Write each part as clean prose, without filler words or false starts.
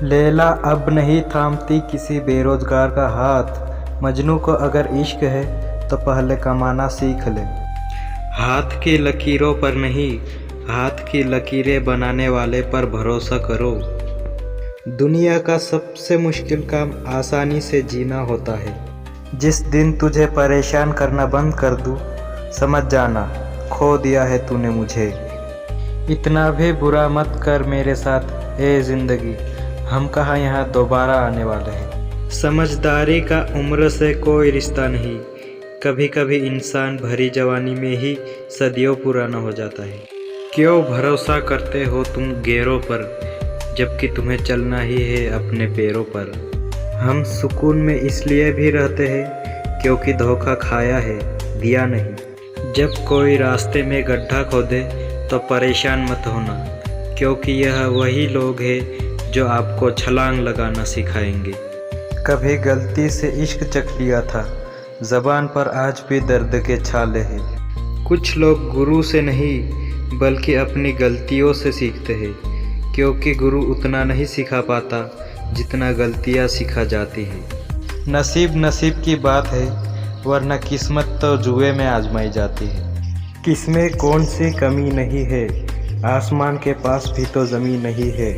लैला अब नहीं थामती किसी बेरोजगार का हाथ। मजनू को अगर इश्क है तो पहले कमाना सीख ले। हाथ की लकीरों पर नहीं, हाथ की लकीरें बनाने वाले पर भरोसा करो। दुनिया का सबसे मुश्किल काम आसानी से जीना होता है। जिस दिन तुझे परेशान करना बंद कर दूं, समझ जाना खो दिया है तूने मुझे। इतना भी बुरा मत कर मेरे साथ ए ज़िंदगी, हम कहाँ यहाँ दोबारा आने वाले हैं। समझदारी का उम्र से कोई रिश्ता नहीं, कभी कभी इंसान भरी जवानी में ही सदियों पुराना हो जाता है। क्यों भरोसा करते हो तुम गैरों पर, जबकि तुम्हें चलना ही है अपने पैरों पर। हम सुकून में इसलिए भी रहते हैं क्योंकि धोखा खाया है, दिया नहीं। जब कोई रास्ते में गड्ढा खोदे तो परेशान मत होना, क्योंकि यह वही लोग हैं जो आपको छलांग लगाना सिखाएंगे। कभी गलती से इश्क चख लिया था, ज़बान पर आज भी दर्द के छाले हैं। कुछ लोग गुरु से नहीं बल्कि अपनी गलतियों से सीखते हैं, क्योंकि गुरु उतना नहीं सिखा पाता जितना गलतियाँ सिखा जाती हैं। नसीब नसीब की बात है, वरना किस्मत तो जुए में आजमाई जाती है। किसमें कौन सी कमी नहीं है, आसमान के पास भी तो ज़मीन नहीं है।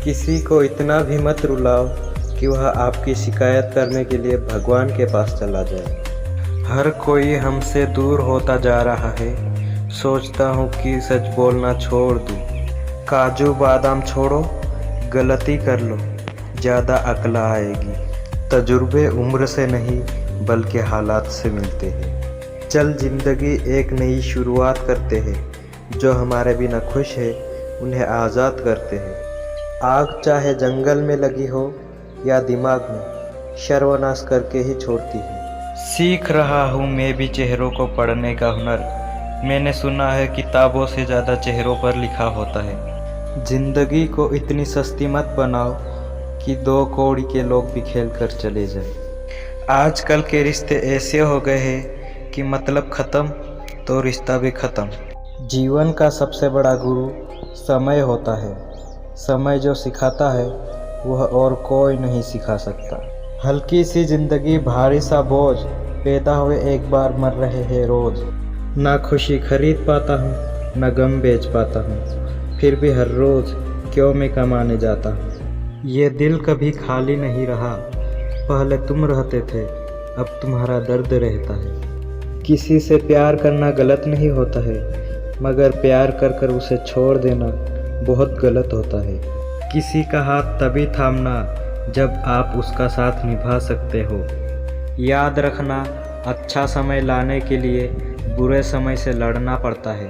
किसी को इतना भी मत रुलाओ कि वह आपकी शिकायत करने के लिए भगवान के पास चला जाए। हर कोई हमसे दूर होता जा रहा है, सोचता हूँ कि सच बोलना छोड़ दूँ। काजू बादाम छोड़ो, गलती कर लो, ज़्यादा अक्ल आएगी। तजुर्बे उम्र से नहीं बल्कि हालात से मिलते हैं। चल ज़िंदगी एक नई शुरुआत करते हैं, जो हमारे बिना खुश है उन्हें आज़ाद करते हैं। आग चाहे जंगल में लगी हो या दिमाग में, सर्वनाश करके ही छोड़ती है। सीख रहा हूँ मैं भी चेहरों को पढ़ने का हुनर। मैंने सुना है किताबों से ज़्यादा चेहरों पर लिखा होता है। ज़िंदगी को इतनी सस्ती मत बनाओ कि 2 कौड़ी के लोग भी खेल कर चले जाए। आजकल के रिश्ते ऐसे हो गए हैं कि मतलब ख़त्म तो रिश्ता भी ख़त्म। जीवन का सबसे बड़ा गुरु समय होता है। समय जो सिखाता है वह और कोई नहीं सिखा सकता। हल्की सी ज़िंदगी भारी सा बोझ, पैदा हुए एक बार मर रहे हैं रोज़। ना खुशी खरीद पाता हूँ, ना गम बेच पाता हूँ, फिर भी हर रोज़ क्यों मैं कमाने जाता हूँ। ये दिल कभी खाली नहीं रहा, पहले तुम रहते थे अब तुम्हारा दर्द रहता है। किसी से प्यार करना गलत नहीं होता है, मगर प्यार कर कर उसे छोड़ देना बहुत गलत होता है। किसी का हाथ तभी थामना जब आप उसका साथ निभा सकते हो। याद रखना, अच्छा समय लाने के लिए बुरे समय से लड़ना पड़ता है।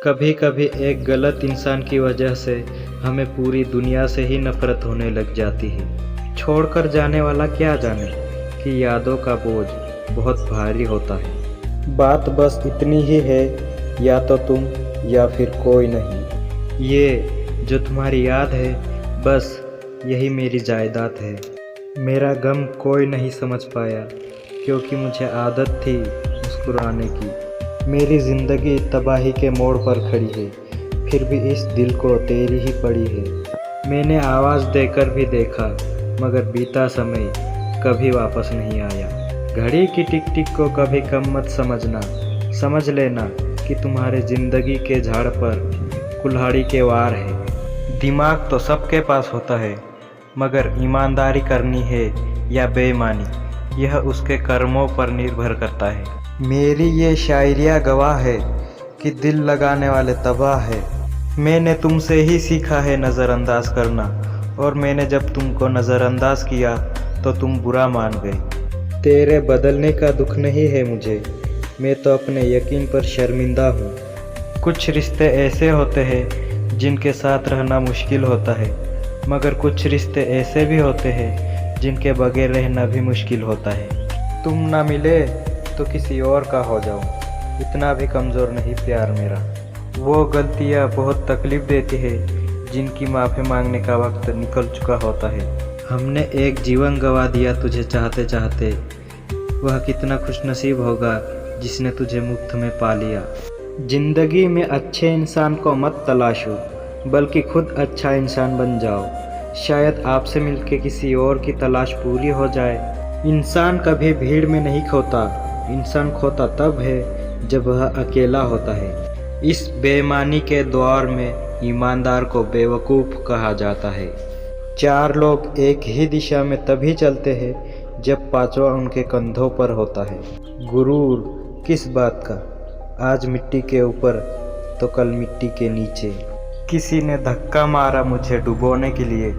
कभी कभी एक गलत इंसान की वजह से हमें पूरी दुनिया से ही नफरत होने लग जाती है। छोड़कर जाने वाला क्या जाने कि यादों का बोझ बहुत भारी होता है। बात बस इतनी ही है, या तो तुम या फिर कोई नहीं। ये जो तुम्हारी याद है, बस यही मेरी जायदाद है। मेरा गम कोई नहीं समझ पाया, क्योंकि मुझे आदत थी मुस्कुराने की। मेरी ज़िंदगी तबाही के मोड़ पर खड़ी है, फिर भी इस दिल को तेरी ही पड़ी है। मैंने आवाज़ देकर भी देखा, मगर बीता समय कभी वापस नहीं आया। घड़ी की टिक टिक को कभी कम मत समझना, समझ लेना कि तुम्हारे ज़िंदगी के झाड़ पर कुल्हाड़ी के वार है। दिमाग तो सबके पास होता है, मगर ईमानदारी करनी है या बेईमानी, यह उसके कर्मों पर निर्भर करता है। मेरी ये शायरिया गवाह है कि दिल लगाने वाले तबाह है। मैंने तुमसे ही सीखा है नज़रअंदाज करना, और मैंने जब तुमको नज़रअंदाज किया तो तुम बुरा मान गई। तेरे बदलने का दुख नहीं है मुझे, मैं तो अपने यकीन पर शर्मिंदा हूँ। कुछ रिश्ते ऐसे होते हैं जिनके साथ रहना मुश्किल होता है, मगर कुछ रिश्ते ऐसे भी होते हैं जिनके बगैर रहना भी मुश्किल होता है। तुम ना मिले तो किसी और का हो जाऊं, इतना भी कमज़ोर नहीं प्यार मेरा। वो गलतियाँ बहुत तकलीफ़ देती है जिनकी माफ़ी मांगने का वक्त निकल चुका होता है। हमने एक जीवन गंवा दिया तुझे चाहते चाहते, वह कितना खुशनसीब होगा जिसने तुझे मुफ्त में पा लिया। ज़िंदगी में अच्छे इंसान को मत तलाशो, बल्कि खुद अच्छा इंसान बन जाओ। शायद आपसे मिलके किसी और की तलाश पूरी हो जाए। इंसान कभी भीड़ में नहीं खोता, इंसान खोता तब है जब वह अकेला होता है। इस बेईमानी के दौर में ईमानदार को बेवकूफ़ कहा जाता है। 4 लोग एक ही दिशा में तभी चलते हैं जब पांचवा उनके कंधों पर होता है। गुरूर किस बात का, आज मिट्टी के ऊपर तो कल मिट्टी के नीचे। किसी ने धक्का मारा मुझे डुबोने के लिए,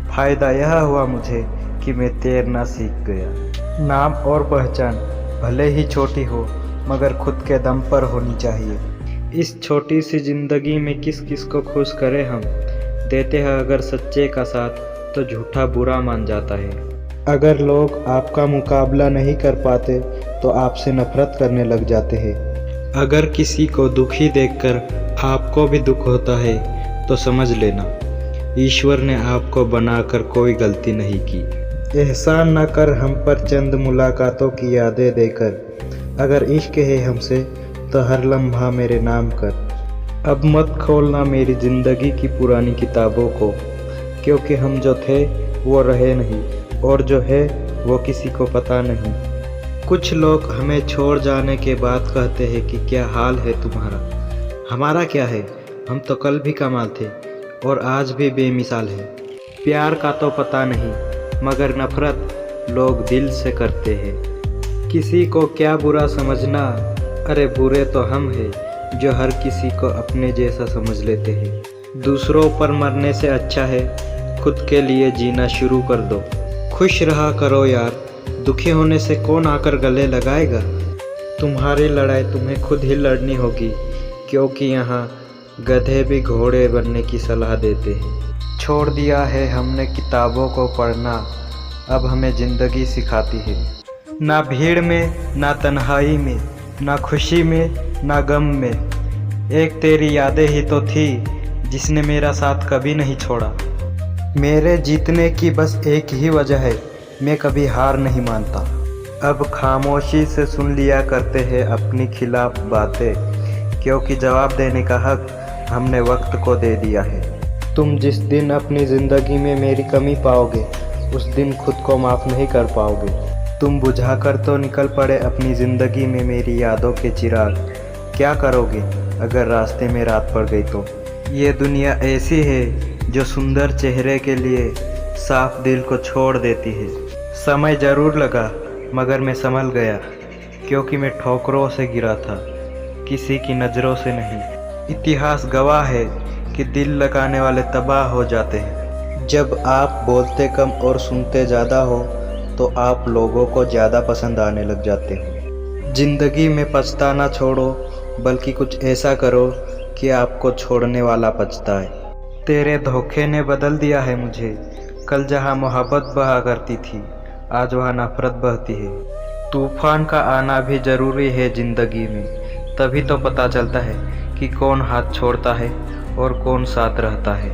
फ़ायदा यह हुआ मुझे कि मैं तैरना सीख गया। नाम और पहचान भले ही छोटी हो मगर खुद के दम पर होनी चाहिए। इस छोटी सी ज़िंदगी में किस किस को खुश करें हम, देते हैं अगर सच्चे का साथ तो झूठा बुरा मान जाता है। अगर लोग आपका मुकाबला नहीं कर पाते तो आपसे नफरत करने लग जाते हैं। अगर किसी को दुखी देखकर आपको भी दुख होता है तो समझ लेना ईश्वर ने आपको बनाकर कोई गलती नहीं की। एहसान न कर हम पर चंद मुलाकातों की यादें देकर, अगर इश्क है हमसे तो हर लम्हा मेरे नाम कर। अब मत खोलना मेरी ज़िंदगी की पुरानी किताबों को, क्योंकि हम जो थे वो रहे नहीं और जो है वो किसी को पता नहीं। कुछ लोग हमें छोड़ जाने के बाद कहते हैं कि क्या हाल है तुम्हारा। हमारा क्या है, हम तो कल भी कमाल थे और आज भी बेमिसाल है। प्यार का तो पता नहीं मगर नफरत लोग दिल से करते हैं। किसी को क्या बुरा समझना, अरे बुरे तो हम हैं जो हर किसी को अपने जैसा समझ लेते हैं। दूसरों पर मरने से अच्छा है खुद के लिए जीना शुरू कर दो। खुश रहा करो यार, दुखी होने से कौन आकर गले लगाएगा। तुम्हारी लड़ाई तुम्हें खुद ही लड़नी होगी, क्योंकि यहाँ गधे भी घोड़े बनने की सलाह देते हैं। छोड़ दिया है हमने किताबों को पढ़ना, अब हमें ज़िंदगी सिखाती है। ना भीड़ में ना तन्हाई में, ना खुशी में ना गम में, एक तेरी यादें ही तो थी जिसने मेरा साथ कभी नहीं छोड़ा। मेरे जीतने की बस एक ही वजह है, मैं कभी हार नहीं मानता। अब खामोशी से सुन लिया करते हैं अपनी खिलाफ बातें, क्योंकि जवाब देने का हक हमने वक्त को दे दिया है। तुम जिस दिन अपनी ज़िंदगी में मेरी कमी पाओगे उस दिन खुद को माफ़ नहीं कर पाओगे। तुम बुझाकर तो निकल पड़े अपनी ज़िंदगी में मेरी यादों के चिराग, क्या करोगे अगर रास्ते में रात पड़ गई तो। ये दुनिया ऐसी है जो सुंदर चेहरे के लिए साफ दिल को छोड़ देती है। समय ज़रूर लगा मगर मैं संभल गया, क्योंकि मैं ठोकरों से गिरा था, किसी की नज़रों से नहीं। इतिहास गवाह है कि दिल लगाने वाले तबाह हो जाते हैं। जब आप बोलते कम और सुनते ज़्यादा हो तो आप लोगों को ज़्यादा पसंद आने लग जाते हो। ज़िंदगी में पछताना छोड़ो, बल्कि कुछ ऐसा करो कि आपको छोड़ने वाला पछताए। तेरे धोखे ने बदल दिया है मुझे, कल जहाँ मोहब्बत बहा करती थी आज वहाँ नफरत बहती है। तूफान का आना भी ज़रूरी है ज़िंदगी में, तभी तो पता चलता है कि कौन हाथ छोड़ता है और कौन साथ रहता है।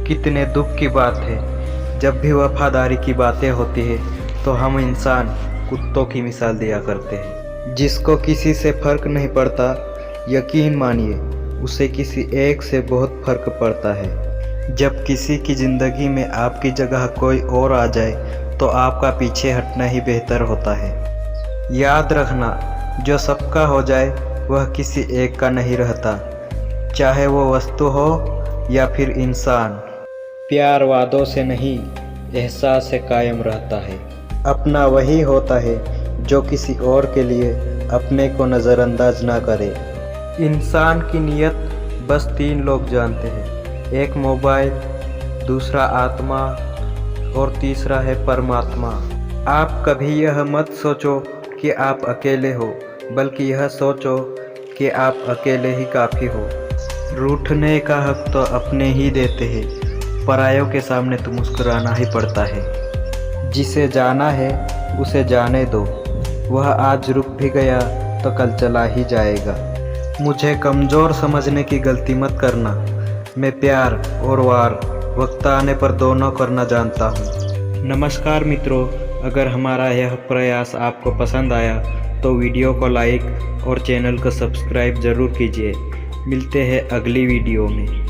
कितने दुख की बात है, जब भी वफादारी की बातें होती है तो हम इंसान कुत्तों की मिसाल दिया करते हैं। जिसको किसी से फ़र्क नहीं पड़ता, यकीन मानिए उसे किसी एक से बहुत फ़र्क पड़ता है। जब किसी की ज़िंदगी में आपकी जगह कोई और आ जाए तो आपका पीछे हटना ही बेहतर होता है। याद रखना, जो सबका हो जाए वह किसी एक का नहीं रहता, चाहे वो वस्तु हो या फिर इंसान। प्यार वादों से नहीं एहसास से कायम रहता है। अपना वही होता है जो किसी और के लिए अपने को नज़रअंदाज ना करे। इंसान की नीयत बस 3 लोग जानते हैं, एक मोबाइल, दूसरा आत्मा और तीसरा है परमात्मा। आप कभी यह मत सोचो कि आप अकेले हो, बल्कि यह सोचो कि आप अकेले ही काफ़ी हो। रूठने का हक तो अपने ही देते हैं, परायों के सामने तो मुस्कुराना ही पड़ता है। जिसे जाना है उसे जाने दो, वह आज रुक भी गया तो कल चला ही जाएगा। मुझे कमज़ोर समझने की गलती मत करना, मैं प्यार और वार वक्त आने पर दोनों करना जानता हूँ। नमस्कार मित्रों, अगर हमारा यह प्रयास आपको पसंद आया तो वीडियो को लाइक और चैनल को सब्सक्राइब ज़रूर कीजिए। मिलते हैं अगली वीडियो में।